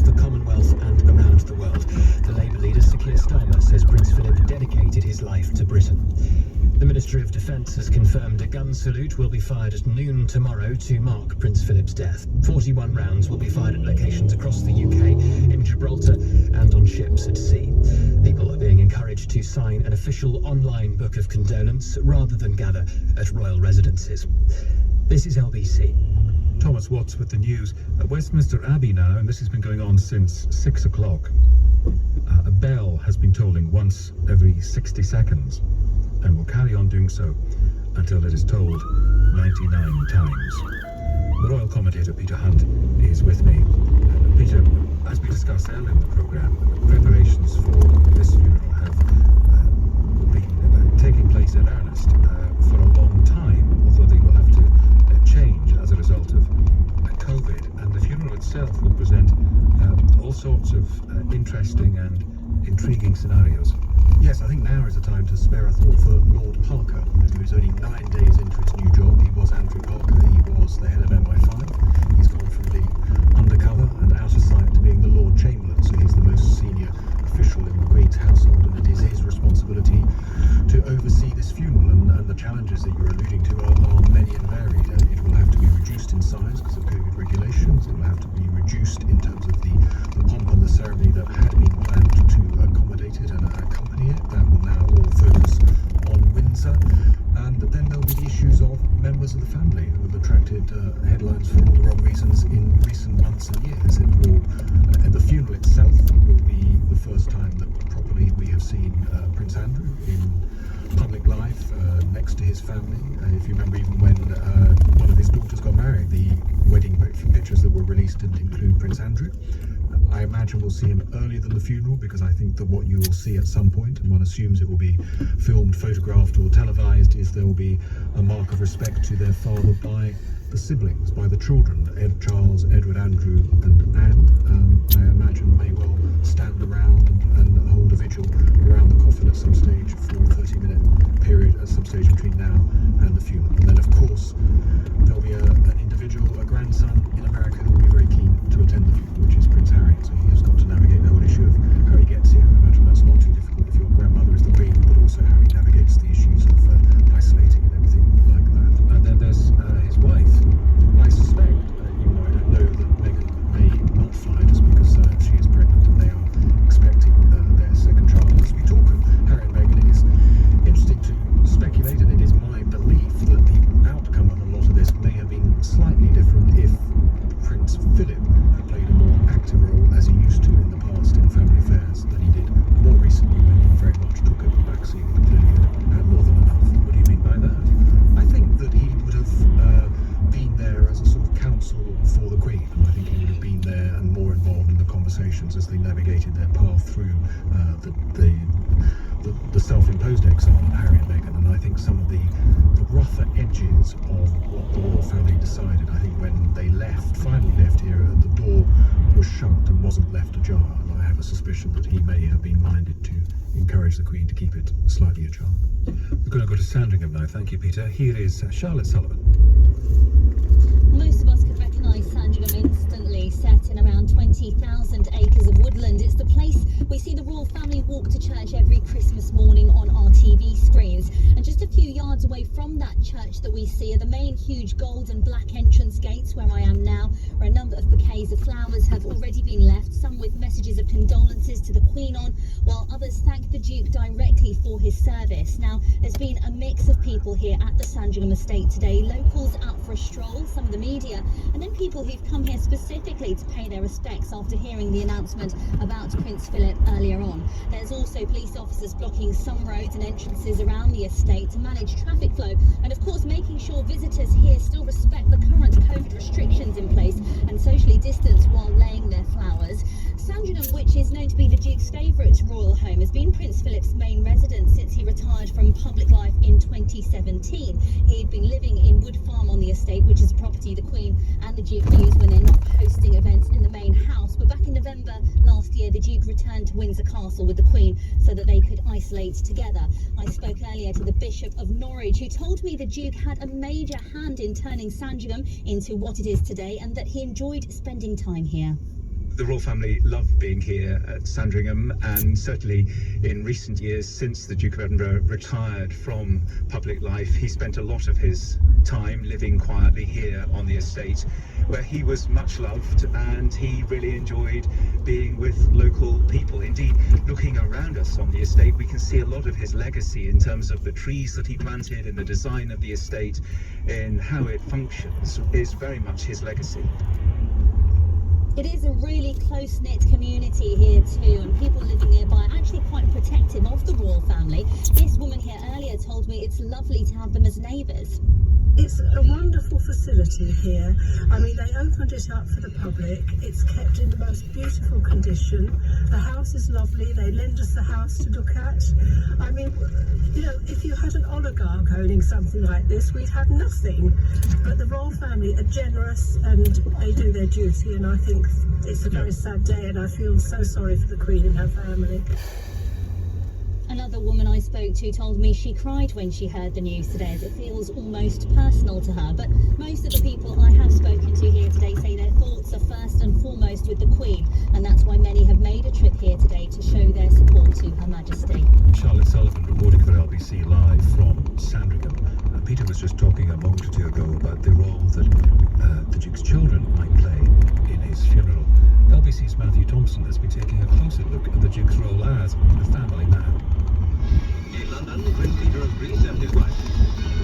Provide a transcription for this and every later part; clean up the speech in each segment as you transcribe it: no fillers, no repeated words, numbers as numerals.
across the Commonwealth and around the world. The Labour leader, Sir Keir Starmer, says Prince Philip dedicated his life to Britain. The Ministry of Defence has confirmed a gun salute will be fired at noon tomorrow to mark Prince Philip's death. 41 rounds will be fired at locations across the UK, in Gibraltar and on ships at sea. People are being encouraged to sign an official online book of condolence rather than gather at royal residences. This is LBC. Thomas Watts with the news. At Westminster Abbey now, and this has been going on since 6 o'clock. A bell has been tolling once every 60 seconds and will carry on doing so until it is tolled 99 times. The royal commentator Peter Hunt is with me. Peter, as we discussed earlier in the programme, preparations for this funeral have been taking place in earnest for a long time, although they will have to change as a result of COVID, and the funeral itself will present all sorts of interesting and intriguing scenarios. Yes, I think now is the time to spare a thought for Lord Parker, who is only 9 days into his new job. He was Andrew Parker, he was the head of MI5. He's gone from the undercover and out of sight to being the Lord Chamberlain, so he's the most senior official in the Queen's household, and it is his responsibility to oversee this funeral, and the challenges that you're alluding to are many and varied. It will have to be reduced in size because of COVID regulations. It will have to be reduced in terms of the pomp and the ceremony that had been planned to accommodate it and accompany it. That will now all focus on Windsor, and then there'll be the issues of members of the family who have attracted headlines for all the wrong reasons in recent months and years. It will, the funeral itself will be the first time that properly we have seen Prince Andrew in public life next to his family. If you remember, even when one of his daughters got married, the wedding pictures that were released didn't include Prince Andrew. I imagine we'll see him earlier than the funeral, because I think that what you will see at some point, and one assumes it will be filmed, photographed or televised, is there will be a mark of respect to their father by the siblings, by the children, Charles, Edward, Andrew and Anne. I imagine may well stand around and hold a vigil around the coffin at some stage for a 30-minute period at some stage between now and the funeral. And then of course there'll be an individual, a grandson in America, who will be very keen to attend the funeral, which is Prince Harry. So he has got to navigate the whole issue of how he gets here. I imagine that's not too difficult if your grandmother is the Queen, but also how he navigates the issues of isolating and everything like that. And then there's his wife. I suspect, even though I don't know, that Meghan may not fly just because she is pregnant and they are expecting their second child. As we talk of Harry and Meghan, it is interesting to speculate, and it is my belief that the outcome of a lot of this may have been slightly different if Prince Philip had played a more active role, as he used to in the past, in family affairs than he did more recently, when he very much took a backseat and clearly had more than enough. What do you mean by that? I think that he would have been there as a sort of counsel for the Queen, and I think he would have been there and more involved in the conversations as they navigated their path through the self-imposed exile of Harry and Meghan. And I think some of the rougher edges of what the royal family decided, I think when they finally left here, the door was shut and wasn't left ajar, and I have a suspicion that he may have been minded to encourage the Queen to keep it slightly ajar. We're going to go to Sandringham now. Thank you, Peter. Here is Charlotte Sullivan. Most of us could recognise Sandringham instantly, set in around 20,000 acres of woodland. It's the place we see the royal family walk to church every Christmas morning on our TV screens. And just a few yards away from that church that we see are the main huge gold and black entrance gates where I am now, where a number of bouquets of flowers have already been left, some with messages of condolences to the Queen on, while others thank the Duke directly for his service. Now, there's been a mix of people here at the Sandringham estate today, locals out for a stroll, some of the media, and then people who've come here specifically to pay their respects after hearing the announcement about Prince Philip earlier on. There's also police officers blocking some roads and entrances around the estate to manage traffic flow, and of course making sure visitors here still respect the current COVID restrictions in place and socially distance while laying their flowers. Sandringham, which is known to be the Duke's favourite royal home, has been Prince Philip's main residence since he retired from public life in 2017. He'd been living in Wood Farm on the estate, which is a property the Queen and the Duke use when they're not hosting events in the main house. But back in November last year, the Duke returned to Windsor Castle with the Queen so that they could isolate together. I spoke earlier to the Bishop of Norwich, who told me the Duke had a major hand in turning Sandringham into what it is today and that he enjoyed spending time here. The royal family love being here at Sandringham, and certainly in recent years, since the Duke of Edinburgh retired from public life, he spent a lot of his time living quietly here on the estate, where he was much loved and he really enjoyed being with local people. Indeed, looking around us on the estate, we can see a lot of his legacy in terms of the trees that he planted and the design of the estate, in how it functions, is very much his legacy. It is a really close-knit community here too, and people living nearby are actually quite protective of the royal family. This woman here earlier told me it's lovely to have them as neighbours. It's a wonderful facility here. I mean, they opened it up for the public. It's kept in the most beautiful condition. The house is lovely. They lend us the house to look at. I mean, you know, if you had an oligarch owning something like this, we'd have nothing. But the royal family are generous and they do their duty, and I think it's a very sad day, and I feel so sorry for the Queen and her family. Another woman I spoke to told me she cried when she heard the news today, as it feels almost personal to her. But most of the people I have spoken to here today say their thoughts are first and foremost with the Queen, and that's why many have made a trip here today to show their support to Her Majesty. Charlotte Sullivan reporting for LBC live from Sandringham. Peter was just talking a moment or two ago about the role that the Duke's children might play in his funeral. LBC's Matthew Thompson has been taking a closer look at the Duke's role as a family man. In London, Prince Peter of Greece and his wife.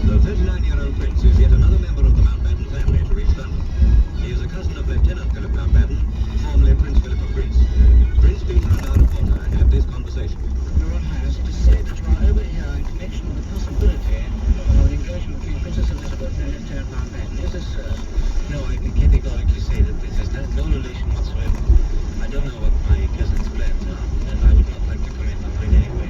The 39-year-old prince is yet another member of the Mountbatten family to reach London. He is a cousin of Lieutenant Philip Mountbatten, formerly Prince Philip of Greece. Prince Peter and our reporter had this conversation. Your Highness, to say that you are over here in connection with the possibility of an engagement between Princess Elizabeth and Lieutenant Mountbatten. Is this so? No, I can categorically say that this has no relation whatsoever. I don't know what my cousin's plans are, and I would not like to comment on it in any way.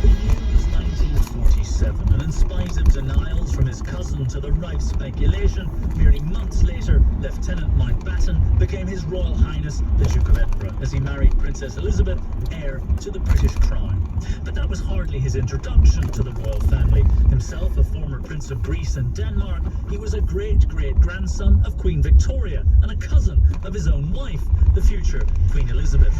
The year was 1947, and in spite of denials from his cousin to the rife speculation, merely months later, Lieutenant Mountbatten became His Royal Highness the Duke of Edinburgh as he married Princess Elizabeth, heir to the British crown. But that was hardly his introduction to the royal family. Himself a former Prince of Greece and Denmark, he was a great-great-grandson of Queen Victoria and a cousin of his own wife, the future Queen Elizabeth.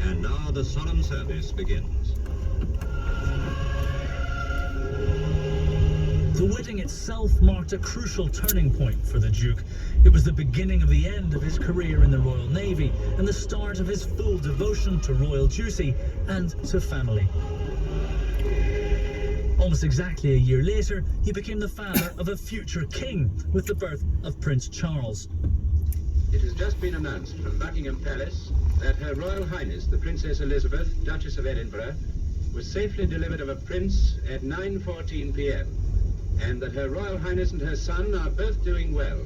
And now the solemn service begins. The wedding itself marked a crucial turning point for the Duke. It was the beginning of the end of his career in the Royal Navy and the start of his full devotion to royal duty and to family. Almost exactly a year later, he became the father of a future king with the birth of Prince Charles. It has just been announced from Buckingham Palace that Her Royal Highness, the Princess Elizabeth, Duchess of Edinburgh, was safely delivered of a prince at 9:14 p.m. and that Her Royal Highness and her son are both doing well.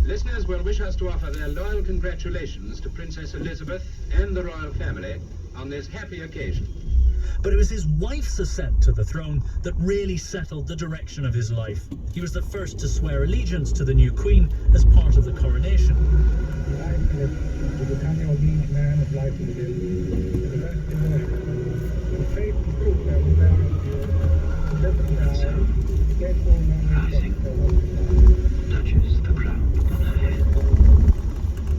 Listeners will wish us to offer their loyal congratulations to Princess Elizabeth and the royal family on this happy occasion. But it was his wife's ascent to the throne that really settled the direction of his life. He was the first to swear allegiance to the new queen as part of the coronation. I, Philip, to become your liege man of life and limb, to the best devotion, in faith and truth I will bear unto you, live and die, get all my touches the crown on her head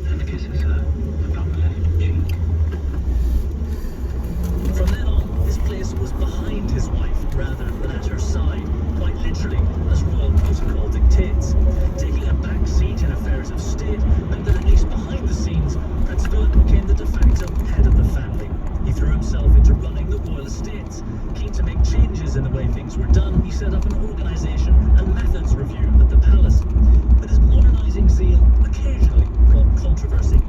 and kisses her upon the left cheek. From then on, his place was behind his wife rather than at her side, quite literally, as royal protocol dictates. Taking a back seat in affairs of state meant that at least behind the scenes, Prince Philip became the de facto head of the family. He threw himself into running the royal estates. Keen to make changes in the way things were done, he set up an organisation and methods review at the palace. But his modernising zeal occasionally brought controversy.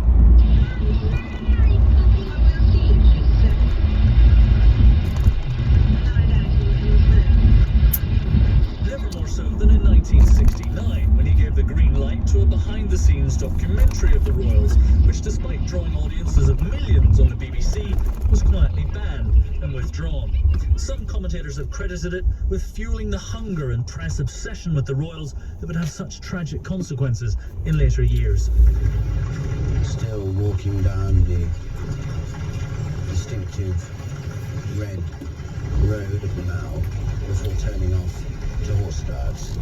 Never more so than in 1969, when he gave the green light to a behind-the-scenes documentary of the royals, which, despite drawing audiences of millions on the BBC, was quietly banned and withdrawn. Some commentators have credited it with fueling the hunger and press obsession with the royals that would have such tragic consequences in later years. Still walking down the distinctive red road of the Mall before turning off to Horse Guards.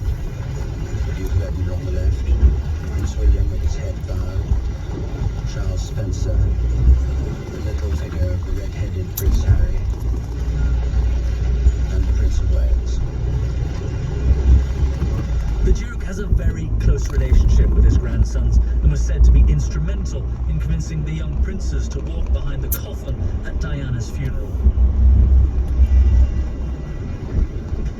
Spencer, the little figure of the red-headed Prince Harry, and the Prince of Wales. The Duke has a very close relationship with his grandsons and was said to be instrumental in convincing the young princes to walk behind the coffin at Diana's funeral.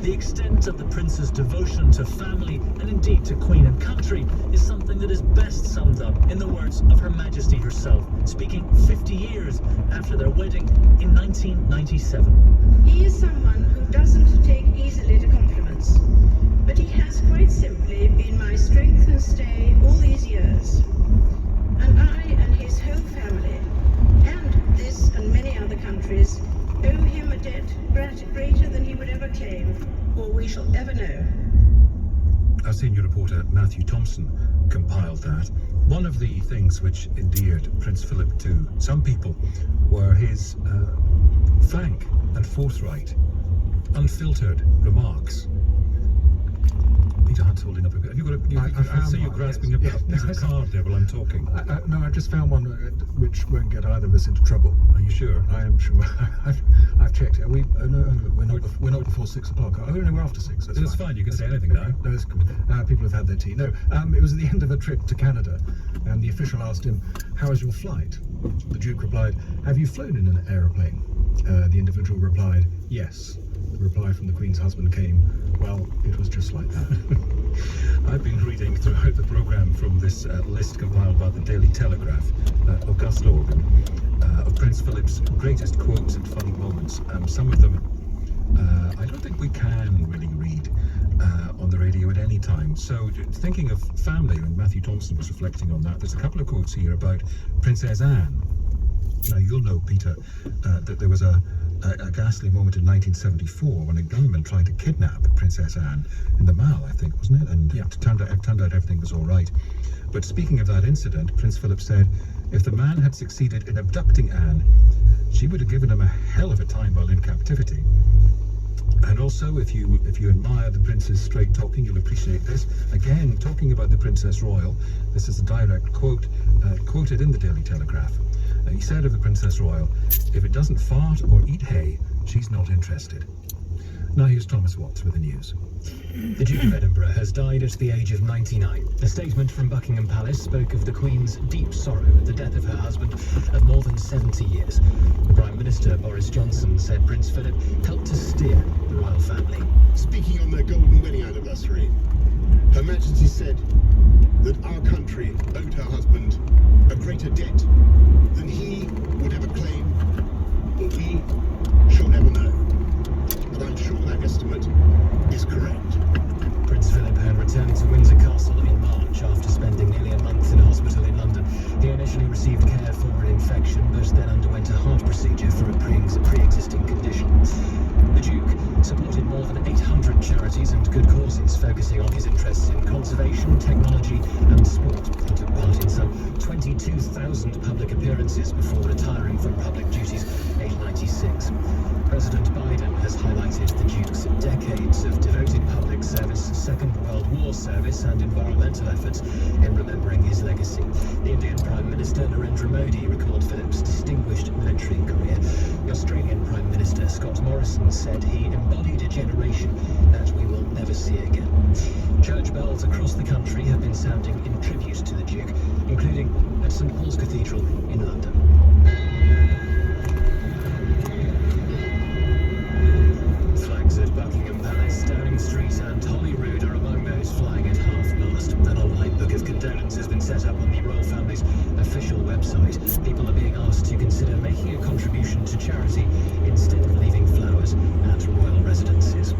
The extent of the prince's devotion to family and indeed to Queen and country is something that is best summed up in the words of Her Majesty herself, speaking 50 years after their wedding in 1997. He is someone who doesn't take easily to compliments, but he has quite simply been my strength and stay all these years. And I and his whole family, and this and many other countries, owe him a debt greater than he would ever claim, or we shall ever know. Our senior reporter Matthew Thompson compiled that. One of the things which endeared Prince Philip to some people were his frank and forthright, unfiltered remarks. Peter Hunt's holding up a bit. Have you got a... I see you're grasping a piece of card there while I'm talking. No, I just found one which won't get either of us into trouble. Are you sure? I am sure. I've checked. Are we? No, we're not before 6 o'clock. Oh no, we're after 6. That's fine. You can say anything now. No, it's good. People have had their tea. No, it was at the end of a trip to Canada, and the official asked him, "How was your flight?" The Duke replied, "Have you flown in an aeroplane?" The individual replied, "Yes." The reply from the Queen's husband came, "Well, it was just like that." I've been reading throughout the programme from this list compiled by the Daily Telegraph, Augusta organ, of Prince Philip's greatest quotes and funny moments. Some of them I don't think we can really read on the radio at any time. So thinking of family, and Matthew Thompson was reflecting on that, there's a couple of quotes here about Princess Anne. Now you'll know, Peter, that there was a ghastly moment in 1974 when a gunman tried to kidnap Princess Anne in the Mall, I think, wasn't it? And it turned out everything was all right. But speaking of that incident, Prince Philip said, if the man had succeeded in abducting Anne, she would have given him a hell of a time while in captivity. And also, if you admire the Prince's straight talking, you'll appreciate this. Again, talking about the Princess Royal, this is a direct quote, quoted in the Daily Telegraph. He said of the Princess Royal, if it doesn't fart or eat hay, she's not interested. Now here's Thomas Watts with the news. The Duke of Edinburgh has died at the age of 99. A statement from Buckingham Palace spoke of the Queen's deep sorrow at the death of her husband of more than 70 years. The Prime Minister, Boris Johnson, said Prince Philip helped to steer the royal family. Speaking on their golden wedding anniversary, Her Majesty said that our country owed her husband a greater debt than he would ever claim, but we shall never know. But I'm sure that estimate is correct. Prince Philip had returned to Windsor Castle in March after spending nearly a month in hospital in London. He initially received care for an infection, but then underwent a heart procedure for a pre-existing condition. The Duke supported more than 800 charities and good causes, focusing on his interests in conservation, technology and sport. He took part in some 22,000 public appearances before retiring from public duties aged 96. President Biden has highlighted the Duke's decades of devoted public service, Second World War service and environmental efforts in remembering his legacy. The Indian Prime Minister Narendra Modi recalled Philip's distinguished military career. The Australian Prime Minister Scott Morrison said he embodied a generation that we will never see again. Church bells across the country have been sounding in tribute to the Duke, including at St Paul's Cathedral in London. Flags at Buckingham Palace, Downing Street and Holyrood are among those flying at half-mast. An online book of condolence has been set up on the royal family's official website. People are being asked to consider making a contribution to charity instead of leaving flowers at royal residences.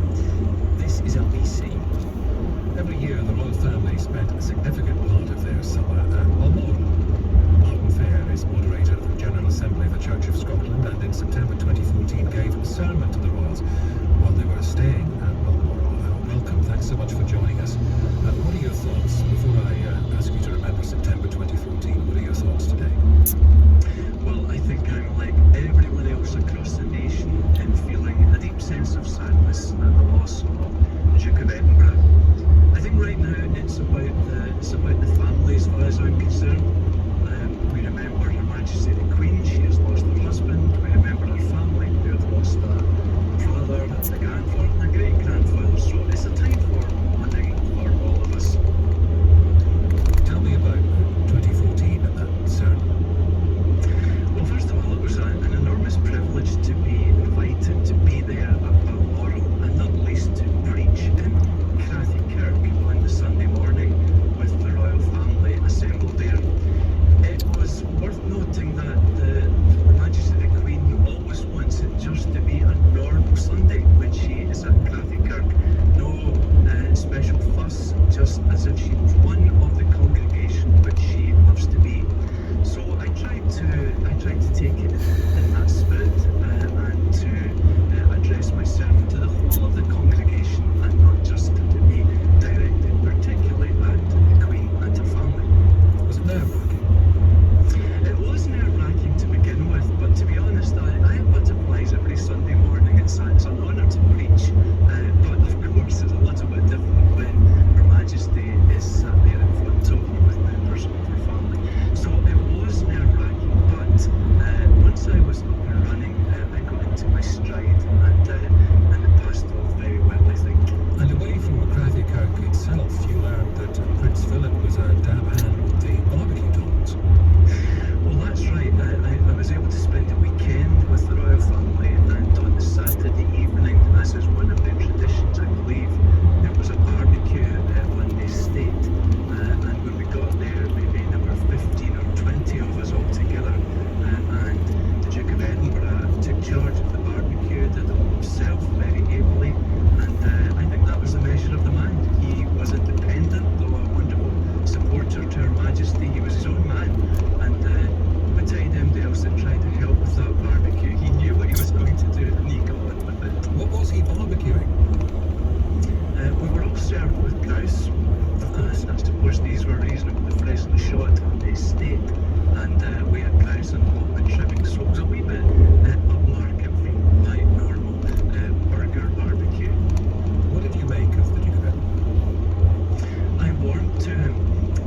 This is LBC. Every year, the royal family spent a significant part of their summer at Balmoral. Martin Fair is moderator of the General Assembly of the Church of Scotland, and in September 2014 gave a sermon to the royals while they were staying at Balmoral. Welcome, thanks so much for joining us. What are your thoughts, before I ask you to remember September 2014, what are your thoughts today? Well, I think I'm like everyone else across the nation in feeling a deep sense of sadness at the loss of the Duke of Edinburgh. I think right now it's about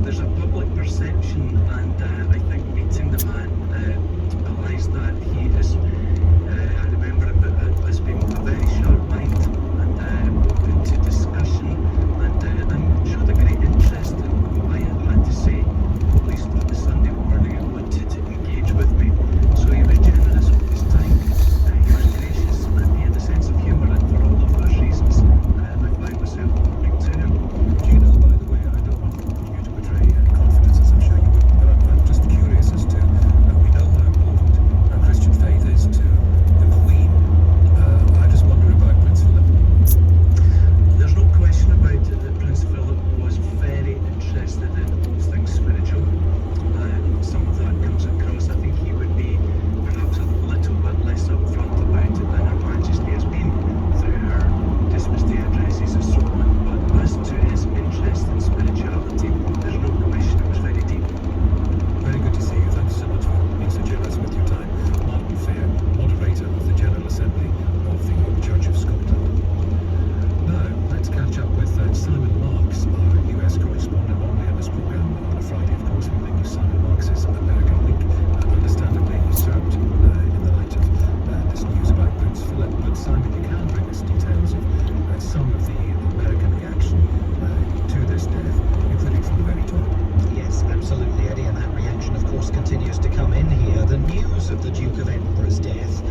there's a public perception, and I think meeting the man belies that he is, I remember him as being a very sharp mind and open to discussion, and showed a great interest in what I had to say, at least on the Sunday morning, and wanted to engage with me. So he was generous with his time, he was gracious, and he had a sense of humour, and for all of those reasons, I find myself talking to him. Do you know, by the way, I don't want you to betray any confidences, I'm sure you wouldn't, but I'm just curious as to, we know how important Christian faith is to the Queen. I just wonder about Prince Philip. There's no question about it that Prince Philip was very interested in all things spiritual. Some of that comes across. I think he would be perhaps a little bit less upfront about it than Her Majesty has been through her Christmas Day addresses and so on. But as to his interest in spirituality, there's no question it was very deep. Very good to see you. Thanks so much for being so generous with your time. Martin Fair, moderator of the General Assembly of the Church of Scotland. Now, let's catch up with Simon Marks, our US correspondent, normally on this programme on a Friday, of course. We bring you Simon Marks's American Week. Understandably disturbed in the light of this news about Prince Philip. But Simon, you can bring us details of some of the American reaction to this death, including from the very top. Yes, absolutely, Eddie, and that reaction, of course, continues to come in here. The news of the Duke of Edinburgh's death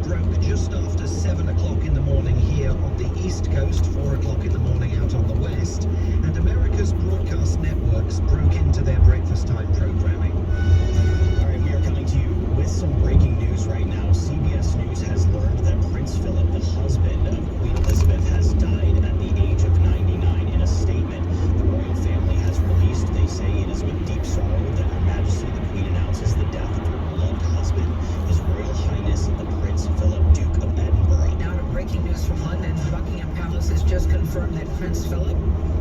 broke just after 7 o'clock in the morning here on the East Coast, 4 o'clock in the morning out on the West, and America's broadcast networks broke into their breakfast time programming. All right, we are coming to you with some breaking news right now. CBS News has learned that Prince Philip, the husband of Queen Elizabeth, has died at the age of 99. In a statement the royal family has released, they say it is with deep sorrow that Her Majesty the Queen announces the death of her beloved husband, His Royal Highness the Prince Philip, Duke of Edinburgh. Now to breaking news from London, Buckingham Palace has just confirmed that Prince Philip,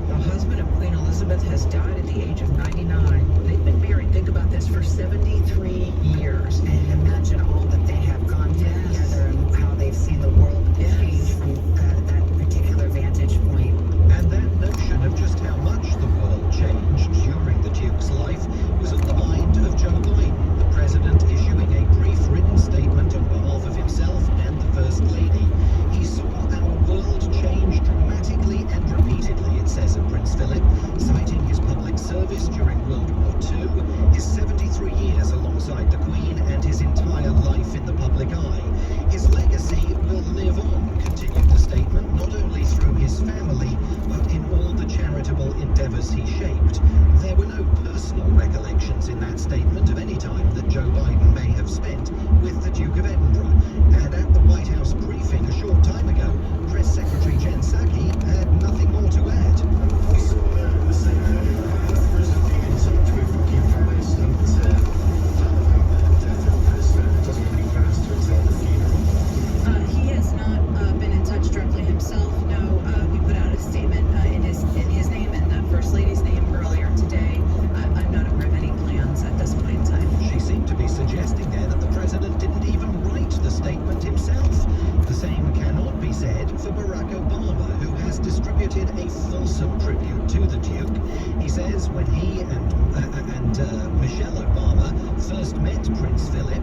the husband of Queen Elizabeth, has died at the age of 99. They've been married, think about this, for 73 years. And imagine all that they have gone through together and how they've seen the world change from that particular vantage point. And that notion of just how much the world changed during the Duke's life was on the mind of Joe Biden, the president issuing a brief written statement on behalf of himself and the First Lady. He saw our world change dramatically and repeatedly, it says of Prince Philip, citing his public service during World War II, his 73 years alongside the Queen, and his entire life in the public eye. His legacy will live on, continued the statement, not only through his family, but in all the charitable endeavours he shaped. There were no personal recollections in that statement of any time that Joe Biden may have spent with the Duke of Edinburgh. And at the White House briefing a short time ago, Press Secretary Jen Psaki had nothing more to add. We saw the same President being in touch with King Philip, and the death of President doesn't really fast to attend the funeral. He has not been in touch directly himself. No, we put out a statement in his name and the First Lady's name earlier today. I'm not aware of any plans at this point in time. She seemed to be suggesting there that the president didn't even write the statement himself. The same cannot be said for Barack Obama, who has distributed a fulsome tribute to the Duke. He says when he and Michelle Obama first met Prince Philip,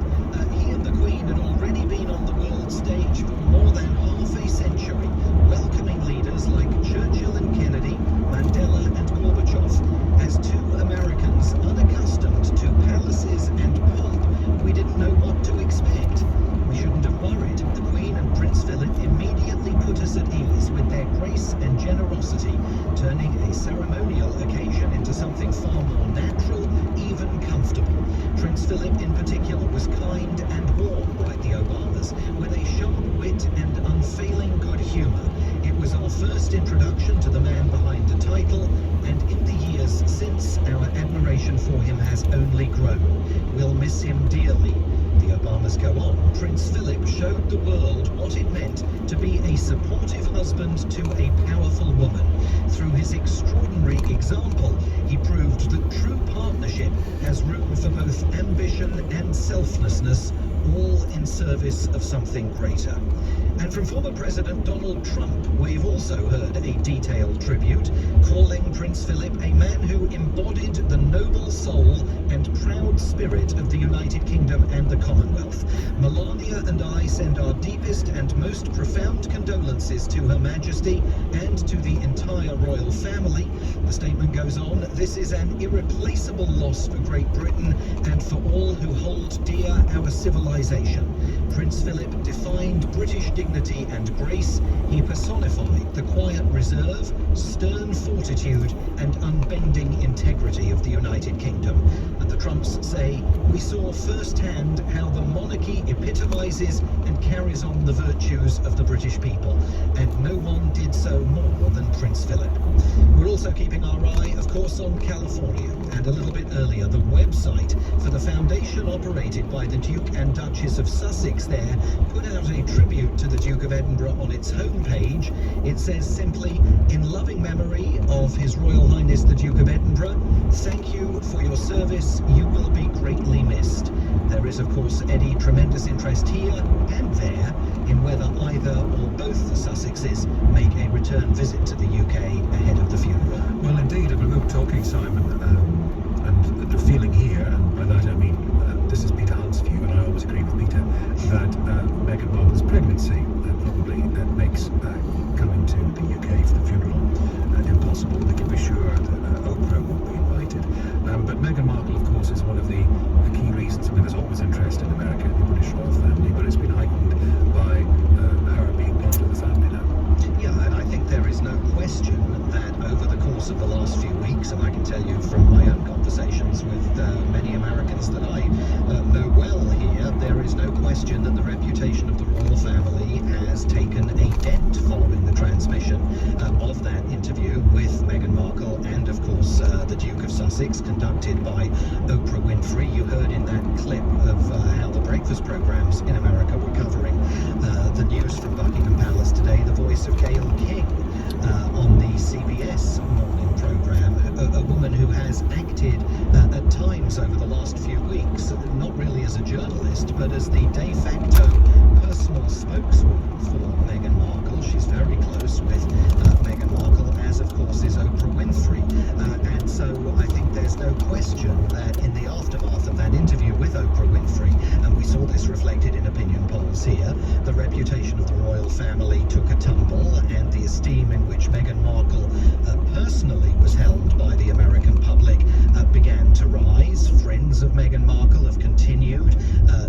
he and the Queen had already been on the world stage for more than half a century, welcoming leaders like Churchill and Kennedy, Mandela and Gorbachev. As two Americans unaccustomed to palaces and pomp, we didn't know what to expect. We shouldn't have worried. The Queen and Prince Philip immediately put us at ease with their grace and generosity, turning a ceremonial occasion into something far more natural, even comfortable. Prince Philip in particular was kind and warm, write the Obamas, with a sharp wit and unfailing good humour. It was our first introduction to the man behind the title, and in the years since, our admiration for him has only grown. We'll miss him dearly. The Obamas go on. Prince Philip showed the world what it meant to be a supportive husband to a powerful woman. Through his extraordinary example, he proved that true partnership has room for both ambition and selflessness, all in service of something greater. And from former President Donald Trump, we've also heard a detailed tribute calling Prince Philip, a man who embodied the noble soul and proud spirit of the United Kingdom and the Commonwealth. Melania and I send our deepest and most profound condolences to Her Majesty and to the entire royal family. The statement goes on, this is an irreplaceable loss for Great Britain and for all who hold dear our civilization. Prince Philip defined British dignity and grace. He personified the quiet reserve, stern fortitude and unbending integrity of the United Kingdom. And the Trumps say, we saw firsthand how the monarchy epitomizes and carries on the virtues of the British people, and no one did so more than Prince Philip. We're also keeping our eye, of course, on California, and a little bit earlier, the website for the foundation operated by the Duke and Duchess of Sussex there put out a tribute to the Duke of Edinburgh on its homepage. It says simply, in loving memory of His Royal Highness the Duke of Edinburgh, thank you for your service, you will be greatly missed. There is, of course, Eddie, tremendous interest here and there in whether either or both the Sussexes make a return visit to the UK ahead of the funeral. Well, indeed, and we were talking, Simon, and the feeling here, and by that I mean, this is Peter Hunt's view, and I always agree with Peter, that Meghan Markle's pregnancy probably makes coming to the UK for the funeral impossible. They can be sure that Oprah won't be invited. But Meghan Markle, of course, is one of the key reasons. I mean, there's always interest in America, in the British royal family, but it's been heightened by her being part of the family now. Yeah, and I think there is no question that over the course of the last few weeks, and I can tell you from my own conversations with many Americans that I know well here, there is no question that the reputation of the royal family has taken a dent following the transmission of that interview with Meghan Markle and, of course, the Duke of Sussex, conducted by Oprah Winfrey. You heard in that clip of how the breakfast programs in America were covering the news from Buckingham Palace today. The voice of Gayle King on the CBS morning program, a woman who has acted at times over the last few weeks, not really as a journalist, but as the de facto personal spokeswoman for Meghan Markle. She's very close with Meghan Markle, as of course is Oprah Winfrey. And so I think there's no question that in the aftermath of that interview with Oprah Winfrey, and we saw this reflected in opinion polls here, the reputation of the royal family took a tumble, and the esteem in which Meghan Markle personally was held by the American public began to rise. Friends of Meghan Markle have continued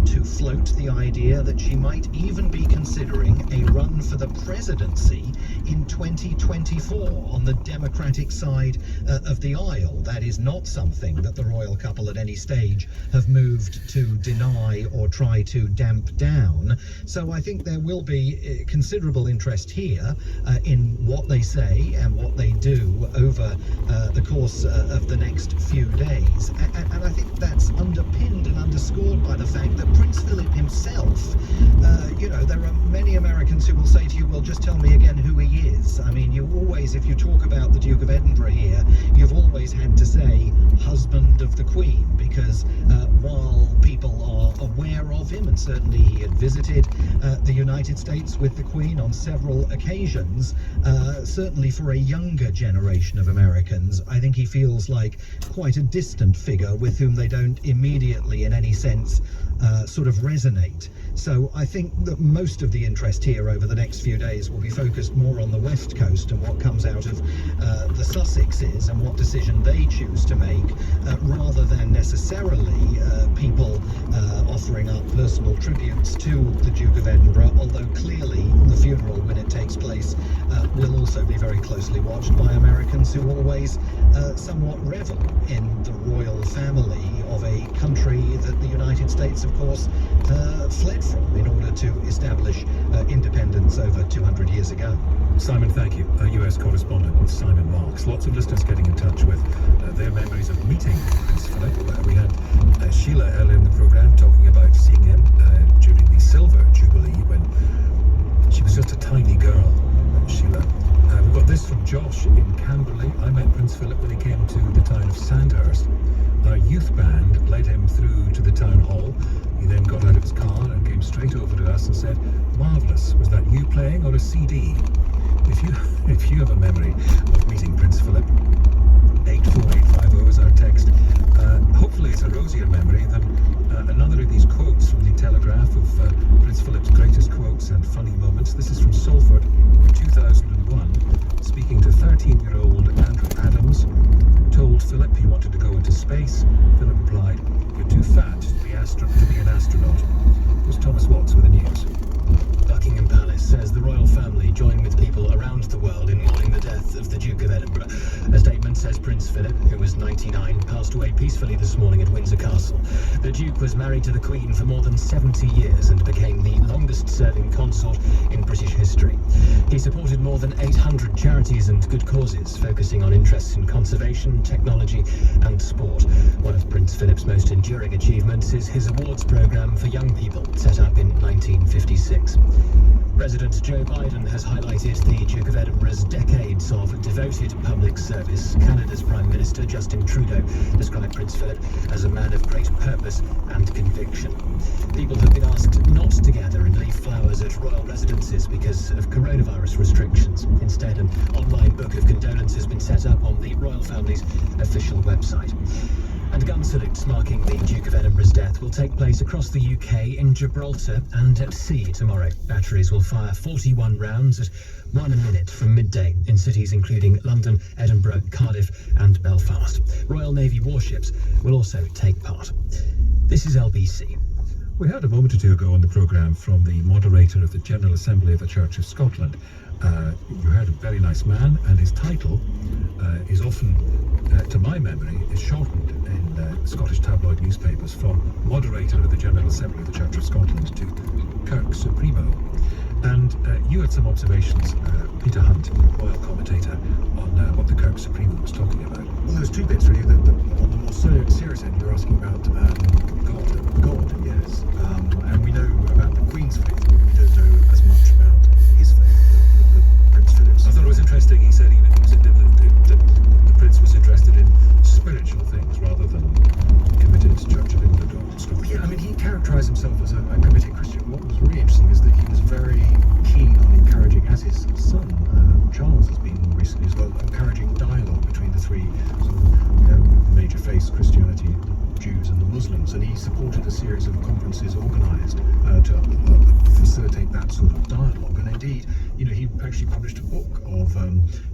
to float the idea that she might even be considering a run for the presidency in 2024 on the Democratic side of the aisle. That is not something that the royal couple at any stage have moved to deny or try to damp down. So I think there will be considerable interest here in what they say and what they do over the course of the next few days. And I think that's underpinned and underscored by the fact that Prince Philip himself, there are many Americans who will say to you, well, just tell me again who he is. I mean, you always, if you talk about the Duke of Edinburgh here, you've always had to say husband of the Queen, because while people are aware of him, and certainly he had visited the United States with the Queen on several occasions, certainly for a younger generation of Americans, I think he feels like quite a distant figure with whom they don't immediately, in any sense, sort of resonate. So I think that most of the interest here over the next few days will be focused more on the West Coast and what comes out of the Sussexes and what decision they choose to make, rather than necessarily people offering up personal tributes to the Duke of Edinburgh, although clearly the funeral, when it takes place, will also be very closely watched by Americans who always somewhat revel in the royal family of a country that the United States, of course, fled from in order to establish independence over 200 years ago. Simon, thank you. US correspondent Simon Marks. Lots of listeners getting in touch with their memories of meeting Prince Philip. We had Sheila earlier in the programme talking about seeing him during the Silver Jubilee when she was just a tiny girl, Sheila. We've got this from Josh in Camberley. I met Prince Philip when he came to the town of Sandhurst. Our youth band led him through to the town hall. He then got out of his car and came straight over to us and said, "Marvellous, was that you playing or a CD?" If you have a memory of meeting Prince Philip, space? Philip replied, "You're too fat to be an astronaut." Here's Thomas Watts with the news. Buckingham Palace says the royal family join with people around the world in mourning the death of the Duke of Edinburgh. A statement says Prince Philip, who was 99, passed away peacefully this morning at Windsor Castle. The Duke was married to the Queen for more than 70 years and became the longest-serving consort in British history. He supported more than 800 charities and good causes, focusing on interests in conservation, technology and sport. One of Prince Philip's most enduring achievements is his awards programme for young people, set up in 1956. President Joe Biden has highlighted the Duke of Edinburgh's decades of devoted public service. Canada's Prime Minister Justin Trudeau described Prince Philip as a man of great purpose and conviction. People have been asked not to gather and leave flowers at royal residences because of coronavirus restrictions. Instead, an online book of condolence has been set up on the royal family's official website. And gun salutes marking the Duke of Edinburgh's death will take place across the UK, in Gibraltar and at sea tomorrow. Batteries will fire 41 rounds at 1 a minute from midday in cities including London, Edinburgh, Cardiff and Belfast. Royal Navy warships will also take part. This is LBC. We heard a moment or two ago on the programme from the moderator of the General Assembly of the Church of Scotland. You heard a very nice man, and his title is often, to my memory, is shortened in Scottish tabloid newspapers from moderator of the General Assembly of the Church of Scotland to Kirk Supremo. And you had some observations, Peter Hunt, royal commentator, on what the Kirk Supremo was talking about. Well, there's two bits really. On the more serious end, you're asking about God, yes. And we know about the Queen's faith, but we don't know as much about his faith, the Prince Philip's. I thought it was interesting. He said the Prince was interested in spiritual things rather than committed Church of England or Scotland. Yeah, I mean, he characterised himself as a committed Christian. What was really interesting is that he was very keen on encouraging, as his son Charles has been recently as well, encouraging dialogue between the three sort of, major faiths, Christianity, the Jews and the Muslims, and he supported a series of conferences organised to facilitate that sort of dialogue. And indeed, he actually published a book of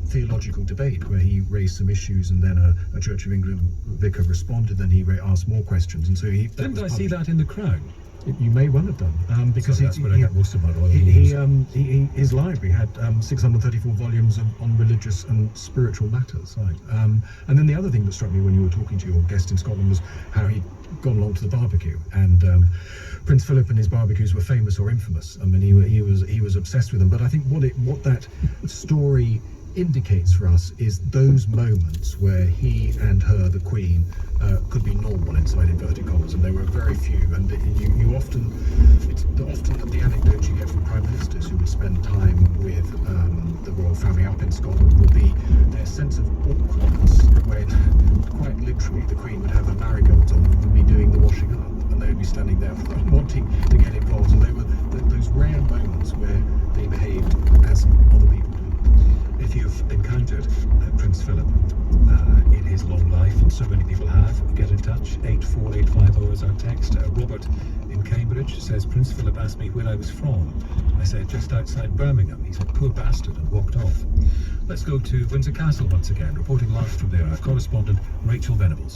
theological debate where he raised some issues, and then a Church of England vicar responded, then he asked more questions, and so he. Didn't I see that in the Crown? You may well have done, because that's where I get most of my royal news. His library had 634 volumes on religious and spiritual matters. Right? And then the other thing that struck me when you were talking to your guest in Scotland was how he'd gone along to the barbecue, and Prince Philip and his barbecues were famous or infamous. I mean, he was obsessed with them. But I think what that story indicates for us is those moments where he and her, the Queen, could be normal inside inverted commas, and there were very few. And you often the anecdotes you get from prime ministers who would spend time with the royal family up in Scotland will be their sense of awkwardness when, quite literally, the Queen would have her marigolds on and would be doing the washing up, and they would be standing there wanting to get involved. So they were those rare moments where they behaved as other people do. If you've encountered Prince Philip in his long life, and so many people have, get in touch. 84850 is our text. Robert in Cambridge says, Prince Philip asked me where I was from. I said, just outside Birmingham. He said, poor bastard, and walked off. Let's go to Windsor Castle once again. Reporting live from there, our correspondent Rachel Venables.